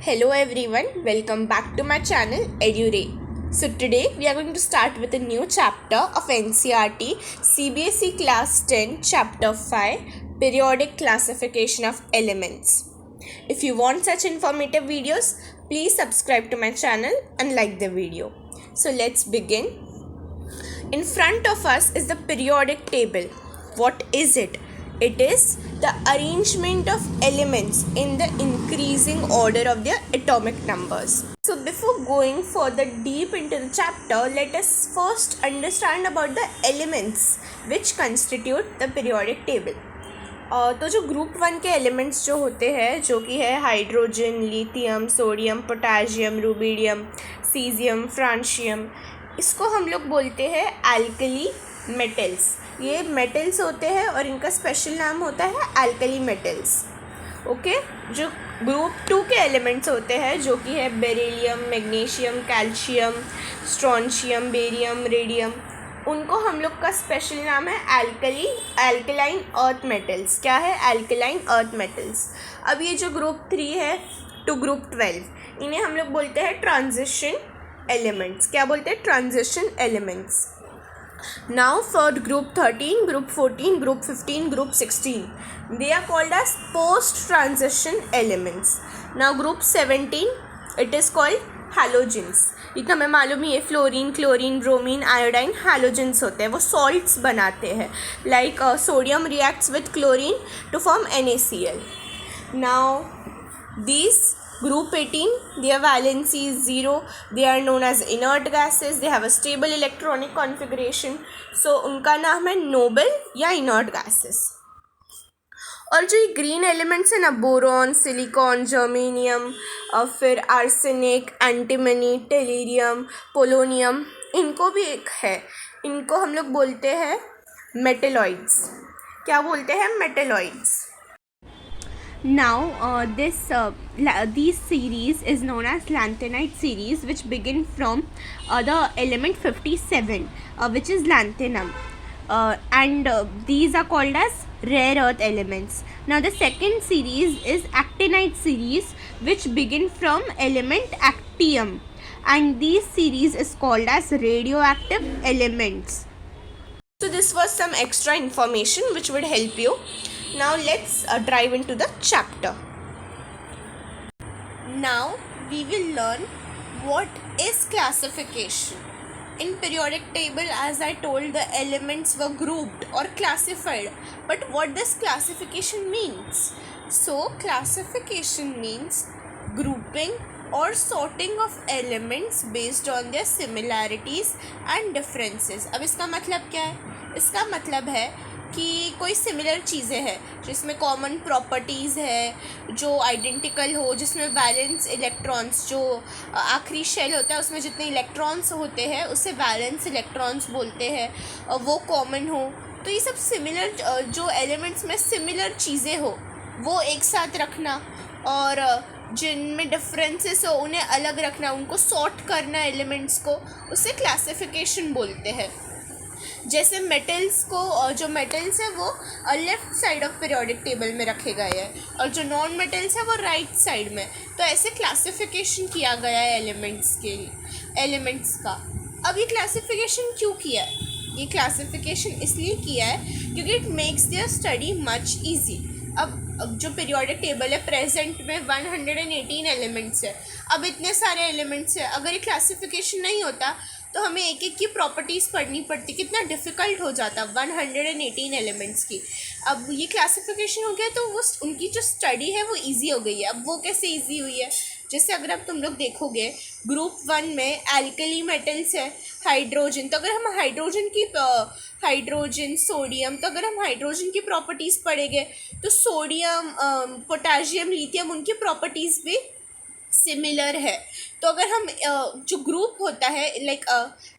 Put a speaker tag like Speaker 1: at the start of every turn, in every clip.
Speaker 1: Hello everyone, welcome back to my channel EduRay. So today we are going to start with a new chapter of NCERT CBSE Class 10 Chapter 5 Periodic Classification of Elements. If you want such informative videos, please subscribe to my channel and like the video. So let's begin. In front of us is the periodic table. What is it? It is the arrangement of elements in the increasing order of their atomic numbers. So before going further deep into the chapter, let us first understand about the elements which constitute the periodic table. तो जो group 1 के elements जो होते हैं, जो कि है hydrogen, lithium, sodium, potassium, rubidium, caesium, francium, इसको हम लोग बोलते हैं एल्कली मेटल्स. ये मेटल्स होते हैं और इनका स्पेशल नाम होता है एल्कली मेटल्स. ओके. जो ग्रुप 2 के एलिमेंट्स होते हैं, जो कि है beryllium, magnesium, calcium, strontium, barium, radium, उनको हम लोग का स्पेशल नाम है एल्कलाइन अर्थ मेटल्स. क्या है? Alkaline earth metals. अब ये जो ग्रुप 3 है टू ग्रुप 12, इन्हें हम लोग बोलते हैं ट्रांजिशन एलिमेंट्स. क्या बोलते हैं? Transition elements. Now for group 13, group 14, group 15, group 16, they are called as post-transition elements. Now group 17, it is called halogens. इतना हमें मालूम ही है, fluorine, chlorine, bromine, iodine halogens होते हैं, वो सॉल्ट्स बनाते हैं. Like sodium reacts with chlorine to form NaCl. Now these group 18, their valency is 0. They are known as inert gases. They have a stable electronic configuration. So उनका नाम है Nobel या inert gases. और जो ये green elements है ना, boron, silicon, germanium, फिर आर्सेनिक, एंटीमनी, टेलीरियम, पोलोनियम, इनको भी एक है. इनको हम लोग बोलते हैं मेटेलॉइड्स. क्या बोलते हैं? Metalloids. Now these series is known as lanthanide series, which begin from the element 57, which is lanthanum, and these are called as rare earth elements. Now the second series is actinide series, which begin from element actinium, and these series is called as radioactive elements. So this was some extra information which would help you. Now let's dive into the chapter. Now we will learn what is classification. In periodic table, as I told, the elements were grouped or classified. But what does classification means? So classification means grouping or sorting of elements based on their similarities and differences. अब इसका मतलब क्या है? इसका मतलब है कि कोई सिमिलर चीज़ें हैं जिसमें कॉमन प्रॉपर्टीज़ है, जो आइडेंटिकल हो, जिसमें वैलेंस इलेक्ट्रॉन्स, जो आखिरी शेल होता है उसमें जितने इलेक्ट्रॉन्स होते हैं उसे वैलेंस इलेक्ट्रॉन्स बोलते हैं, वो कॉमन हो. तो ये सब सिमिलर, जो एलिमेंट्स में सिमिलर चीज़ें हो वो एक साथ रखना, और जिनमें डिफरेंसेस हो उन्हें अलग रखना, उनको सॉर्ट करना एलिमेंट्स को, उसे क्लासिफिकेशन बोलते हैं. जैसे मेटल्स को, जो मेटल्स है वो left side of periodic table में रखे गए हैं और जो नॉन मेटल्स है वो राइट साइड में. तो ऐसे क्लासिफिकेशन किया गया है एलिमेंट्स का. अब ये क्लासिफिकेशन क्यों किया है? ये क्लासिफिकेशन इसलिए किया है क्योंकि it makes there study much easy. अब जो पीरियोडिक टेबल है प्रेजेंट में 118 एलिमेंट्स है. अब इतने सारे एलिमेंट्स है, अगर ये क्लासिफिकेशन नहीं होता तो हमें एक एक की प्रॉपर्टीज़ पढ़नी पड़ती, कितना डिफ़िकल्ट हो जाता 118 एलिमेंट्स की. अब ये क्लासिफिकेशन हो गया तो वो उनकी जो स्टडी है वो इजी हो गई है. अब वो कैसे इजी हुई है? जैसे अगर अब तुम लोग देखोगे ग्रुप 1 में एल्कली मेटल्स है, हाइड्रोजन, तो अगर हम हाइड्रोजन, सोडियम, तो अगर हम हाइड्रोजन की प्रॉपर्टीज़ पढ़ेंगे तो सोडियम, पोटेशियम, लिथियम, उनकी प्रॉपर्टीज़ भी सिमिलर है. तो अगर हम जो ग्रुप होता है, लाइक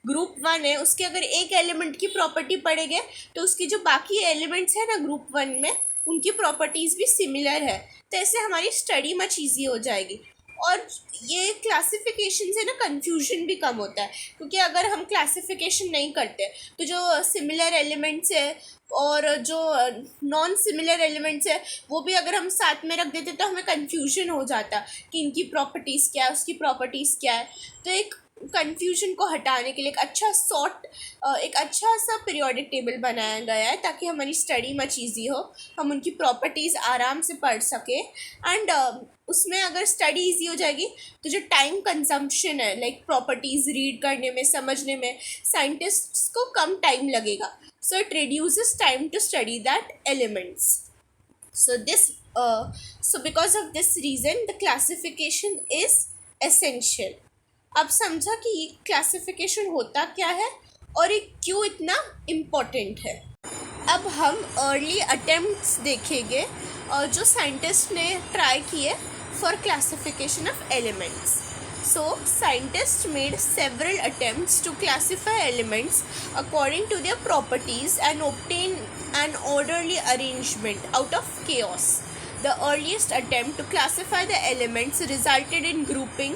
Speaker 1: ग्रुप 1 है, उसके अगर एक एलिमेंट की प्रॉपर्टी पढ़ेंगे तो उसकी जो बाकी एलिमेंट्स हैं ना ग्रुप 1 में, उनकी प्रॉपर्टीज़ भी सिमिलर है. तो ऐसे हमारी स्टडी मच ईजी हो जाएगी. और ये क्लासिफिकेशन से ना कंफ्यूजन भी कम होता है, क्योंकि अगर हम क्लासिफिकेशन नहीं करते तो जो सिमिलर एलिमेंट्स है और जो नॉन सिमिलर एलिमेंट्स है वो भी अगर हम साथ में रख देते तो हमें कंफ्यूजन हो जाता कि इनकी प्रॉपर्टीज़ क्या है, उसकी प्रॉपर्टीज़ क्या है। तो एक कंफ्यूजन को हटाने के लिए एक अच्छा सा पीरियोडिक टेबल बनाया गया है ताकि हमारी स्टडी मच ईजी हो, हम उनकी प्रॉपर्टीज़ आराम से पढ़ सकें। एंड उसमें अगर स्टडी ईजी हो जाएगी तो जो टाइम कंजम्पशन है लाइक प्रॉपर्टीज़ रीड करने में, समझने में, साइंटिस्ट्स को कम टाइम लगेगा। So it reduces time to study that elements. So because of this reason the classification is essential. अब समझा कि ये क्लासिफिकेशन होता क्या है और ये क्यों इतना इम्पोर्टेंट है। अब हम अर्ली अटेम्प्ट्स देखेंगे जो साइंटिस्ट ने ट्राई किए for classification of elements. So scientists made several attempts to classify elements according to their properties and obtain an orderly arrangement out of chaos. The earliest attempt to classify the elements resulted in grouping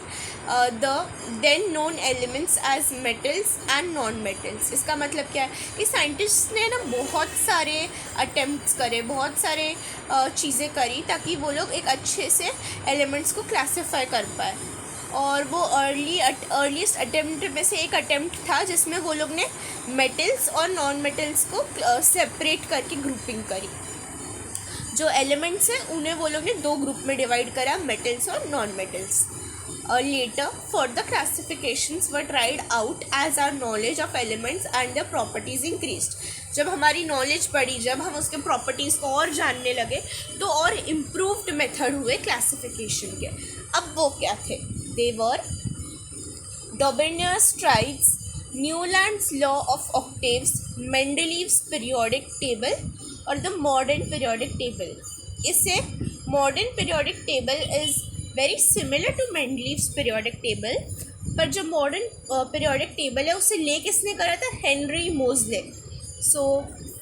Speaker 1: the then known elements as metals and non-metals. इसका मतलब क्या है कि scientist ने ना बहुत सारे attempts करे, बहुत सारे चीज़ें करी ताकि वो लोग एक अच्छे से एलिमेंट्स को क्लासीफाई कर पाए। और वो अर्लीस्ट अटेम्प्ट में से एक अटेम्प्ट था जिसमें वो लोग ने मेटल्स और नॉन मेटल्स को सेपरेट करके ग्रुपिंग करी। जो एलिमेंट्स हैं उन्हें वो लोग ने दो ग्रुप में डिवाइड करा, मेटल्स और non metals. Later, further classifications were tried out as our knowledge of elements and their properties increased. जब हमारी नॉलेज बढ़ी, जब हम उसके प्रॉपर्टीज़ को और जानने लगे तो और इम्प्रूव्ड मेथड हुए क्लासिफिकेशन के। अब वो क्या थे? They were Dobernier's triads, Newland's law of octaves, Mendeleev's periodic table और the modern periodic table. इससे modern periodic table is very similar to Mendeleev's periodic table, पर जो modern periodic table है उसे ले किसने करा था? हेनरी मोज़ले। सो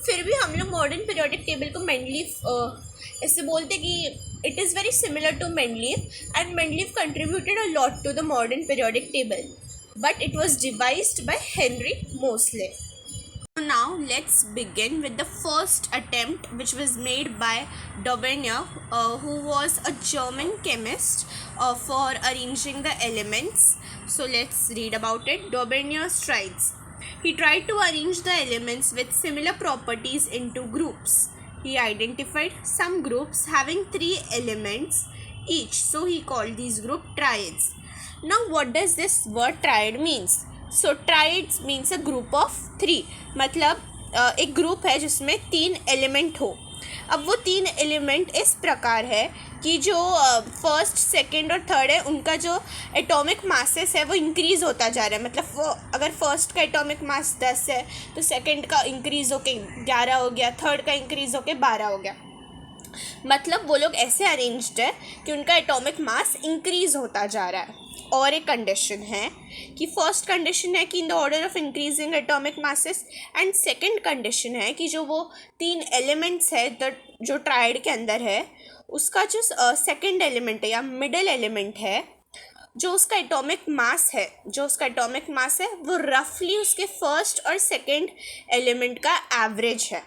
Speaker 1: फिर भी हम लोग modern periodic table को मेंडलीव इससे बोलते कि it is very similar to Mendeleev and Mendeleev contributed a lot to the modern periodic table, but it was devised by Henry Moseley. Now let's begin with the first attempt which was made by Dobernier, who was a German chemist, for arranging the elements. So let's read about it. Dobernier's triads. He tried to arrange the elements with similar properties into groups. He identified some groups having 3 elements each, so he called these group triads. Now what does this word triad means? So triads means a group of 3, मतलब एक group है जिसमें 3 element हो। अब वो 3 element इस प्रकार है कि जो फर्स्ट, सेकंड और थर्ड है उनका जो एटॉमिक मासेस है वो इंक्रीज़ होता जा रहा है। मतलब वो अगर फर्स्ट का एटॉमिक मास 10 है तो सेकंड का इंक्रीज़ होके 11 हो गया, थर्ड का इंक्रीज़ होके 12 हो गया। मतलब वो लोग ऐसे अरेंज्ड है कि उनका एटॉमिक मास इंक्रीज़ होता जा रहा है। और एक कंडीशन है कि फर्स्ट कंडीशन है कि in the order of increasing atomic masses, and second condition है कि जो वो 3 एलिमेंट्स है जो ट्राइड के अंदर है उसका जो सेकंड एलिमेंट है या मिडल एलिमेंट है जो उसका एटॉमिक मास है वो रफली उसके फर्स्ट और सेकंड एलिमेंट का एवरेज है।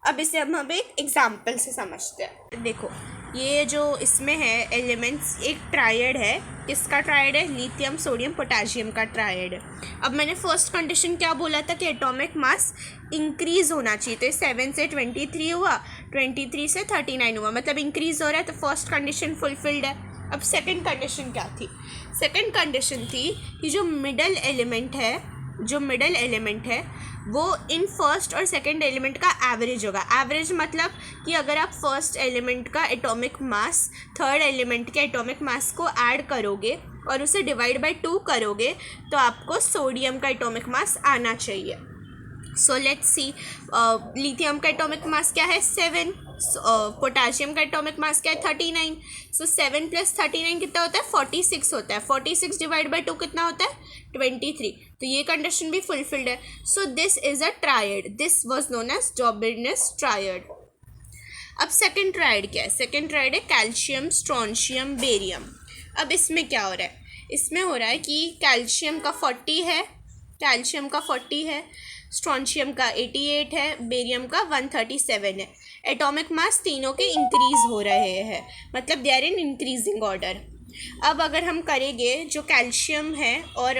Speaker 1: अब इसे हम एक एग्जाम्पल से समझते हैं। देखो ये जो इसमें है एलिमेंट्स, एक ट्रायड है। किसका ट्रायड है? लिथियम, सोडियम, पोटेशियम का ट्रायड है। अब मैंने फर्स्ट कंडीशन क्या बोला था कि एटॉमिक मास इंक्रीज़ होना चाहिए, तो 7 से 23 हुआ, 23 से 39 हुआ, मतलब इंक्रीज़ हो रहा है, तो फर्स्ट कंडीशन फुलफिल्ड है। अब सेकंड कंडीशन क्या थी? सेकंड कंडीशन थी कि जो मिडल एलिमेंट है वो इन फर्स्ट और सेकंड एलिमेंट का एवरेज होगा। एवरेज मतलब कि अगर आप फर्स्ट एलिमेंट का एटॉमिक मास थर्ड एलिमेंट के एटॉमिक मास को ऐड करोगे और उसे डिवाइड बाय 2 करोगे तो आपको सोडियम का एटॉमिक मास आना चाहिए। सो लेट्स सी, लिथियम का एटॉमिक मास क्या है? 7। पोटेशियम का एटॉमिक मास क्या है? 39। सो 7 + 39 कितना होता है? 46 होता है। 46 डिवाइड बाय 2 कितना होता है? 23। तो ये कंडीशन भी फुलफिल्ड है। So this is a triad, this was known as Dobereiner's triad. अब सेकंड ट्रायड क्या है? सेकंड ट्रायड है कैल्शियम, स्ट्रोंशियम, बेरियम। अब इसमें क्या हो रहा है, इसमें हो रहा है कि कैल्शियम का 40 है, कैल्शियम का 40 है, स्ट्रॉन्शियम का 88 है, बेरियम का 137 है। एटॉमिक मास तीनों के इंक्रीज हो रहे हैं, मतलब they are in increasing order. अब अगर हम करेंगे जो कैल्शियम है और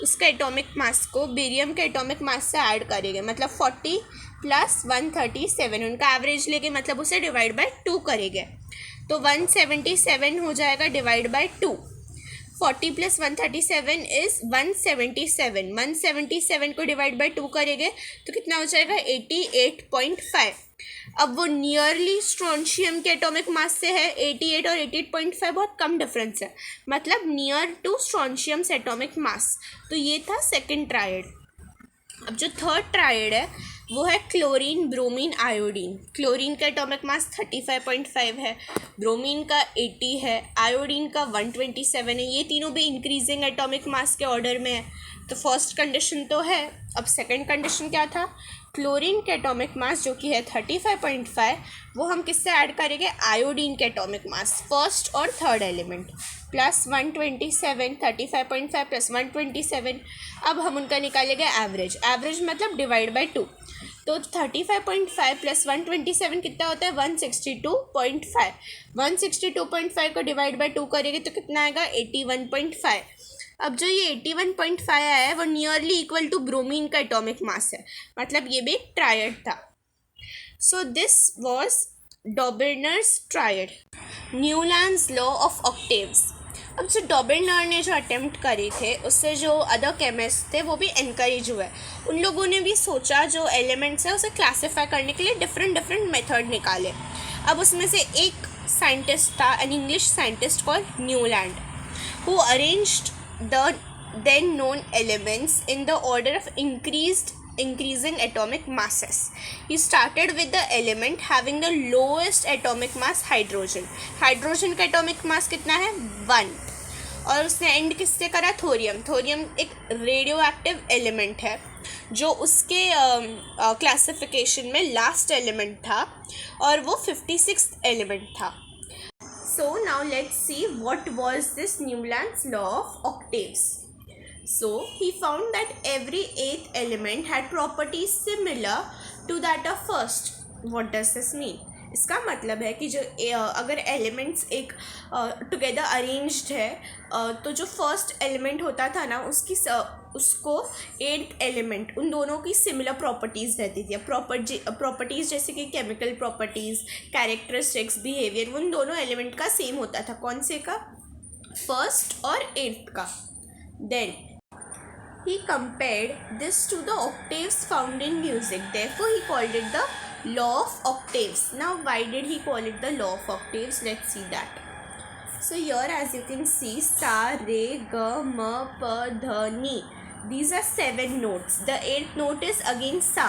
Speaker 1: उसका एटॉमिक मास को बेरियम के एटॉमिक मास से ऐड करेंगे, मतलब 40 प्लस 137, उनका एवरेज लेके मतलब उसे डिवाइड बाय 2 करेंगे, तो 177 हो जाएगा डिवाइड बाय 2। 40 प्लस 137 इज 177, 177 को डिवाइड बाय 2 करेंगे तो कितना हो जाएगा 88.5। अब वो नियरली स्ट्रॉन्शियम के एटॉमिक मास से है, 88 और 88.5 बहुत कम डिफरेंस है, मतलब नियर टू स्ट्रॉन्शियम्स एटॉमिक मास। तो ये था सेकंड ट्रायड। अब जो थर्ड ट्रायड है वो है क्लोरीन, ब्रोमीन, आयोडीन। क्लोरीन का एटॉमिक मास 35.5 है, ब्रोमीन का 80 है, आयोडीन का 127 है। ये तीनों भी इंक्रीजिंग एटॉमिक मास के ऑर्डर में है। तो फर्स्ट कंडीशन तो है। अब सेकंड कंडीशन क्या था, क्लोरीन के एटॉमिक मास जो कि है 35.5, वो हम किससे ऐड करेंगे, आयोडीन के एटॉमिक मास, फर्स्ट और थर्ड एलिमेंट, प्लस 127, 35.5 प्लस 127। अब हम उनका निकालेंगे एवरेज, एवरेज मतलब डिवाइड बाय 2। तो 35.5 प्लस 127 कितना होता है, 162.5। 162.5 को डिवाइड बाय 2 करेंगे तो कितना आएगा, 81.5। अब जो ये 81.5 आया है वो नियरली इक्वल टू ब्रोमीन का एटॉमिक मास है, मतलब ये भी एक ट्रायड था। So this was Dobereiner's triad. Newlands law of octaves. अब जो डॉबर्नर ने जो अटेम्प्ट करे थे उससे जो अदर केमिस्ट थे वो भी इनकरेज हुए। उन लोगों ने भी सोचा जो एलिमेंट्स है उसे क्लासीफाई करने के लिए डिफरेंट मेथड निकाले। अब उसमें से एक साइंटिस्ट था, an English scientist called Newland, who arranged the then known elements in the order of increasing atomic masses. He started with the element having the lowest atomic mass, hydrogen. Hydrogen का atomic mass कितना है, 1। और उसने and किससे करा, thorium. Thorium एक radio active element है जो उसके क्लासिफिकेशन में लास्ट एलिमेंट था और वो 56th एलिमेंट था। So now let's see what was this Newland's law of octaves. So he found that every eighth element had properties similar to that of first. What does this mean? इसका मतलब है कि जो अगर elements एक together arranged है तो जो फर्स्ट एलिमेंट होता था ना उसको एट्थ एलिमेंट, उन दोनों की सिमिलर प्रॉपर्टीज़ रहती थी। प्रॉपर्टीज़ जैसे कि केमिकल प्रॉपर्टीज़, कैरेक्टरिस्टिक्स, बिहेवियर, उन दोनों एलिमेंट का सेम होता था। कौन से का, फर्स्ट और एट्थ का। Then he compared this to the octaves found in music, therefore he called it the law of octaves. Now why did he call it the law of octaves? Let's see that. So here as you can see, sa, re, ga, ma, pa, dha, ni, these are 7 notes. The 8th note is again sa,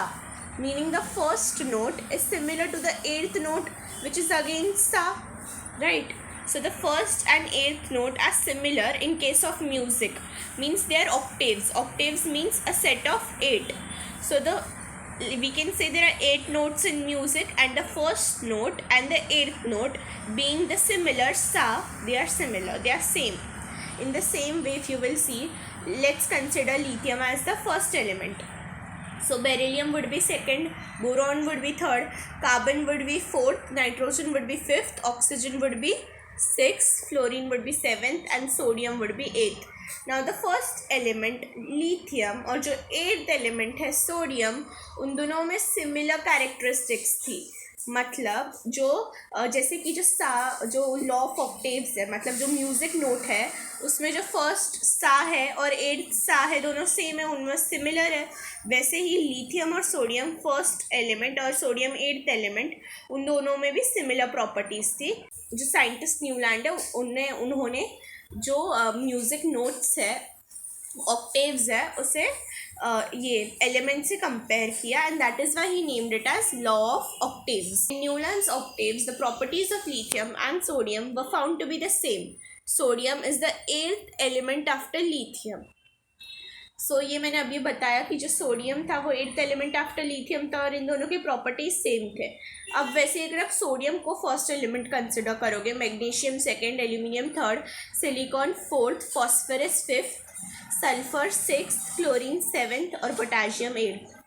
Speaker 1: meaning the first note is similar to the 8th note which is again sa, right? So the first and 8th note are similar in case of music, means they are octaves. Octaves means a set of 8. So we can say there are 8 notes in music, and the first note and the 8th note being the similar sa, they are similar, they are same. In the same way, if you will see, let's consider lithium as the first element. So beryllium would be second, boron would be third, carbon would be fourth, nitrogen would be fifth, oxygen would be sixth, fluorine would be seventh, and sodium would be eighth. Now the first element lithium और जो eighth element है sodium, उन दोनों में similar characteristics थी। मतलब जो जैसे कि जो लॉ ऑफ ऑक्टेव्स है, मतलब जो म्यूजिक नोट है उसमें जो फर्स्ट सा है और एट्थ सा है दोनों सेम है, उनमें सिमिलर है। वैसे ही लिथियम और सोडियम फर्स्ट एलिमेंट और सोडियम एट्थ एलिमेंट, उन दोनों में भी सिमिलर प्रॉपर्टीज़ थी। जो साइंटिस्ट न्यूलैंड है उन्होंने जो म्यूज़िक नोट्स है, ऑक्टेव्स है, उसे ये एलिमेंट से कंपेयर किया, and that is why he named it as law of octaves. In Newlands octaves the properties of lithium and sodium were found to be the same. Sodium is the 8th element after lithium. So ये मैंने अभी बताया कि जो sodium था वो 8th element after lithium था और इन दोनों के प्रॉपर्टीज सेम थे। अब वैसे अगर आप सोडियम को फर्स्ट एलिमेंट कंसिडर करोगे, magnesium second, aluminium third, silicon fourth, phosphorus fifth, sulphur sixth, chlorine seventh और पोटाशियम एट्थ।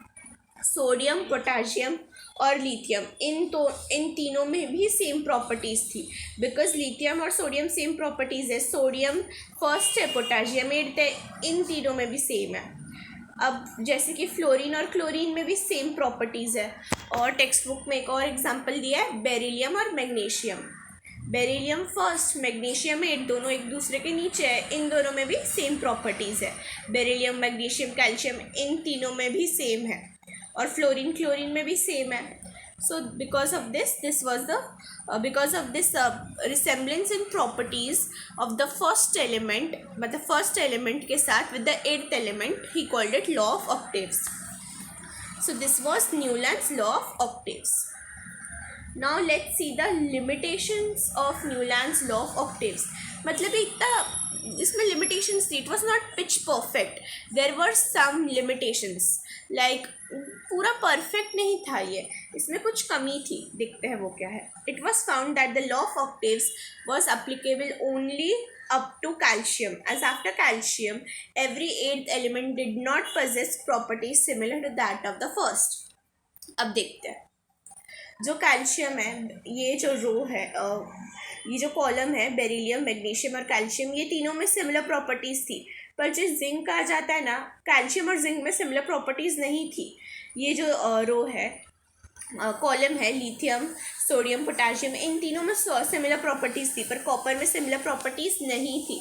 Speaker 1: सोडियम, पोटाशियम और लिथियम इन तीनों में भी सेम प्रॉपर्टीज़ थी, बिकॉज लिथियम और सोडियम सेम प्रॉपर्टीज़ है। सोडियम फर्स्ट है, पोटाशियम एट्थ है, इन तीनों में भी सेम है। अब जैसे कि फ्लोरीन और क्लोरीन में भी सेम प्रॉपर्टीज़ है। और टेक्स्ट बुक में एक और एग्जांपल दिया है, बेरिलियम और magnesium. Beryllium first, magnesium eight, दोनों एक दूसरे के नीचे है, इन दोनों में भी सेम प्रॉपर्टीज़ है। बेरिलियम, मैग्नीशियम, कैल्शियम इन तीनों में भी सेम है और फ्लोरीन क्लोरीन में भी सेम है। So because of this resemblance in properties of the first element, मतलब फर्स्ट एलिमेंट के साथ with the 8th element, he called it law of octaves. So this was Newland's law of octaves. Now let's see the limitations of Newland's law of octaves. मतलब इतना इसमें limitations थी. It was not pitch perfect. There were some limitations. Like पूरा perfect नहीं था ये. इसमें कुछ कमी थी. देखते हैं वो क्या है. It was found that the law of octaves was applicable only up to calcium, as after calcium every 8th element did not possess properties similar to that of the first. अब देखते हैं. जो कैल्शियम है, ये जो रो है, ये जो कॉलम है, बेरिलियम, मैग्नीशियम और कैल्शियम, ये तीनों में सिमिलर प्रॉपर्टीज़ थी. पर जो जिंक आ जाता है ना, कैल्शियम और जिंक में सिमिलर प्रॉपर्टीज़ नहीं थी. ये जो रो है, कॉलम है, लिथियम, सोडियम, पोटाशियम, इन तीनों में सिमिलर प्रॉपर्टीज़ थी, पर कॉपर में सिमिलर प्रॉपर्टीज़ नहीं थी.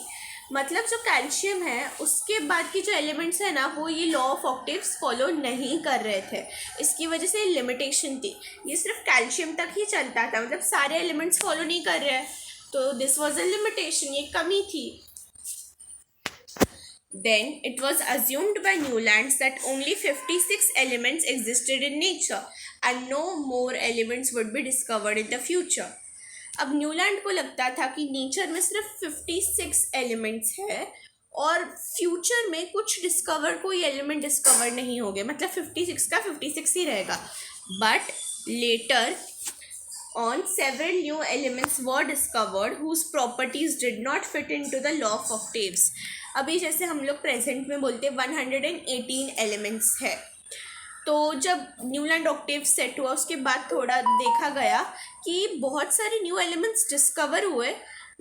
Speaker 1: मतलब जो कैल्शियम है उसके बाद की जो एलिमेंट्स है ना, वो ये लॉ ऑफ ऑक्टेव्स फॉलो नहीं कर रहे थे. इसकी वजह से लिमिटेशन थी. ये सिर्फ कैल्शियम तक ही चलता था, मतलब सारे एलिमेंट्स फॉलो नहीं कर रहे हैं, तो दिस वाज अ लिमिटेशन, ये कमी थी. Then it was assumed by Newlands that only 56 elements existed in nature and no more elements would be discovered in the future. अब न्यूलैंड को लगता था कि नेचर में सिर्फ 56 एलिमेंट्स है और फ्यूचर में कुछ कोई एलिमेंट डिस्कवर नहीं होंगे, मतलब 56 का 56 ही रहेगा. But later on several new elements were discovered whose properties did not fit into the law of octaves. अभी जैसे हम लोग प्रेजेंट में बोलते हैं 118 एलिमेंट्स है, तो जब न्यूलैंड ऑक्टेव सेट हुआ उसके बाद थोड़ा देखा गया कि बहुत सारे न्यू एलिमेंट्स डिस्कवर हुए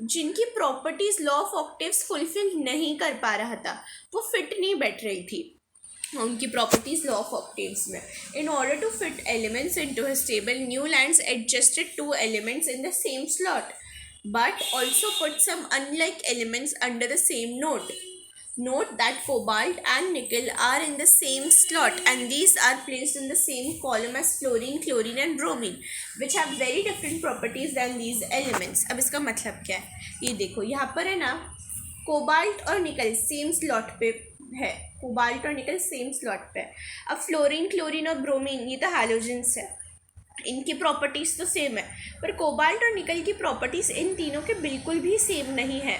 Speaker 1: जिनकी properties law of octaves fulfil नहीं कर पा रहा था, वो फिट नहीं बैठ रही थी उनकी प्रॉपर्टीज लॉ ऑफ ऑक्टेव्स में. In order to fit elements into his table, Newlands adjusted 2 elements in the same slot but also put some unlike elements under the same note. Note that cobalt and nickel are in the same slot and these are placed in the same column as fluorine, chlorine and bromine, which have very different properties than these elements. अब इसका मतलब क्या है, ये देखो यहाँ पर है ना, कोबाल्ट और निकल सेम स्लॉट पे है, कोबाल्ट और निकल सेम स्लॉट पे है. अब फ्लोरीन, क्लोरीन और ब्रोमीन ये तो हैलोजेंस है, इनकी प्रॉपर्टीज़ तो सेम है, पर कोबाल्ट और निकल की प्रॉपर्टीज़ इन तीनों के बिल्कुल भी सेम नहीं है,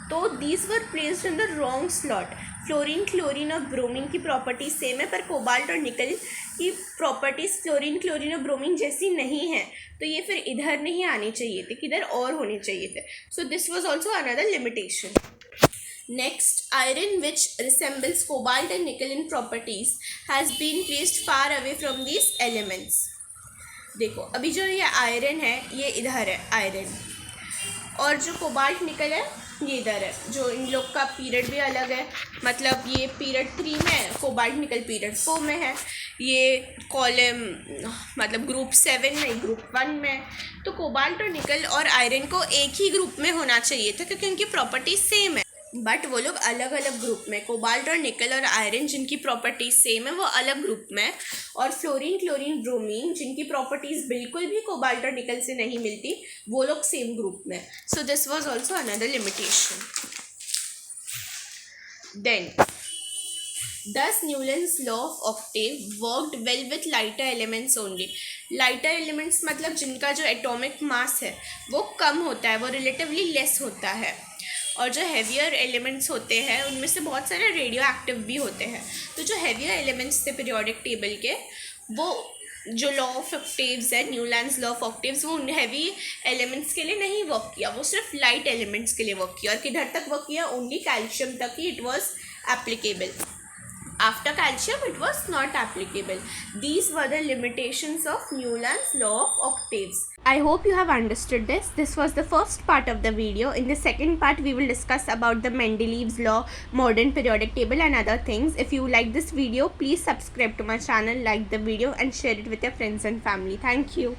Speaker 1: तो these were placed in the wrong slot. Fluorine, chlorine और ब्रोमीन की प्रॉपर्टीज सेम है, पर कोबाल्ट और निकल की प्रॉपर्टीज़ फ्लोरीन, क्लोरीन और ब्रोमीन जैसी नहीं है, तो ये फिर इधर नहीं आने चाहिए थे, किधर और होने चाहिए थे. सो this was also another limitation. Next, iron, which resembles cobalt and nickel in properties, has been placed far away from these elements. देखो अभी जो ये आयरन है ये इधर है आयरन, और जो कोबाल्ट निकल है ये इधर है. जो इन लोग का पीरियड भी अलग है, मतलब ये पीरियड 3 में है, कोबाल्ट निकल पीरियड 4 में है, ये कॉलम मतलब ग्रुप 7 में, ग्रुप 1 में. तो कोबाल्ट और निकल और आयरन को एक ही ग्रुप में होना चाहिए था क्योंकि उनकी प्रॉपर्टी सेम है, बट वो लोग अलग अलग ग्रुप में. कोबाल्ट और निकल और आयरन जिनकी प्रॉपर्टीज सेम है वो अलग ग्रुप में, और फ्लोरीन, क्लोरीन, ब्रोमीन जिनकी प्रॉपर्टीज बिल्कुल भी कोबाल्ट और निकल से नहीं मिलती वो लोग सेम ग्रुप में. So this was also another limitation. Then thus Newland's law of octave worked well with lighter elements only. Lighter elements मतलब जिनका जो एटॉमिक मास है वो कम होता है, वो रिलेटिवली लेस होता है, और जो हेवियर एलिमेंट्स होते हैं उनमें से बहुत सारे रेडियो एक्टिव भी होते हैं। तो जो हेवियर एलिमेंट्स थे पीरियोडिक टेबल के, वो जो लॉ ऑफ ऑक्टेव्स है, न्यूलैंड्स लॉ ऑफ ऑक्टेव्स, वो उन हैवी एलिमेंट्स के लिए नहीं वर्क किया, वो सिर्फ लाइट एलिमेंट्स के लिए वर्क किया। और किधर तक वर्क किया? ओनली कैल्शियम तक ही it was applicable. After calcium, it was not applicable. These were the limitations of Newland's law of octaves. I hope you have understood this. This was the first part of the video. In the second part, we will discuss about the Mendeleev's law, modern periodic table and other things. If you like this video, please subscribe to my channel, like the video and share it with your friends and family. Thank you.